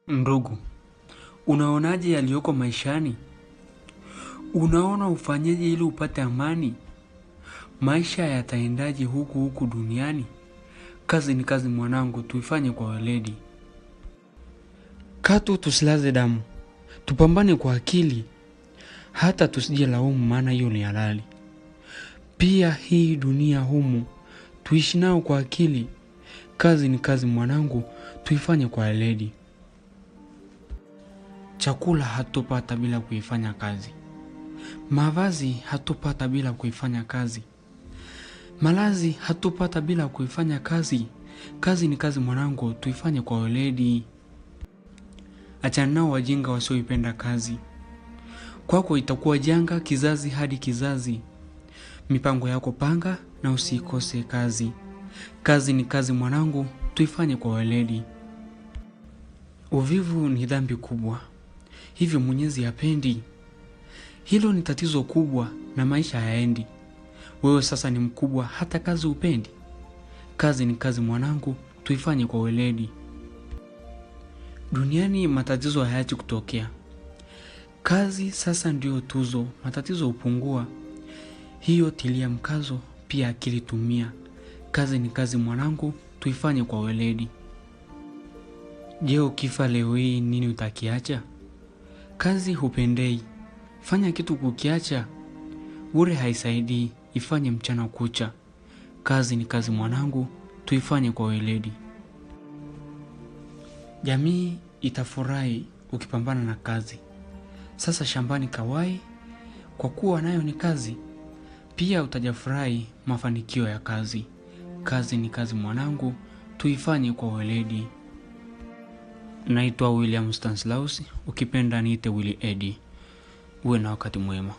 Ndugu, unaonaje yaliyoko maishani? Unaona ufanyeje ili upate amani? Maisha yataendaje huku duniani? Kazi ni kazi mwanangu, tuifanye kwa weledi. Katu tusilaze damu, tupambane kwa akili, hata tusije laumu, maana hiyo ni halali. Pia hii dunia humu, tuishi nao kwa akili. Kazi ni kazi mwanangu, tuifanye kwa weledi. Chakula hatupata bila kuifanya kazi. Mavazi hatupata bila kuifanya kazi. Malazi hatupata bila kuifanya kazi. Kazi ni kazi mwanangu, tuifanye kwa weledi. Achana nao wajinga wasioipenda kazi. Kwako itakuwa janga kizazi hadi kizazi. Mipango yako panga na usikose kazi. Kazi ni kazi mwanangu, tuifanye kwa weledi. Uvivu ni dhambi kubwa, hivyo Mwenyezi hapendi. Hilo ni tatizo kubwa na maisha hayaendi. Wewe sasa ni mkubwa, hata kazi upendi. Kazi ni kazi mwanangu, tuifanye kwa weledi. Duniani matatizo hayachi kutokea. Kazi sasa ndio tuzo, matatizo hupungua. Hiyo tilia mkazo, pia akili tumia. Kazi ni kazi mwanangu, tuifanye kwa weledi. Je, ukifa leo hii nini utakiacha? Kazi hupendei. Fanya kitu kukiacha, bure haisaidii, ifanye mchana kucha. Kazi ni kazi mwanangu, tuifanye kwa weledi. Jamii itafurahi ukipambana na kazi. Sasa shambani kawai, kwa kuwa nayo ni kazi. Pia utajafurahi mafanikio ya kazi. Kazi ni kazi mwanangu, tuifanye kwa weledi. Naitwa William Stanislaus, ukipenda niite Willy Eddy. Uwe na wakati mwema.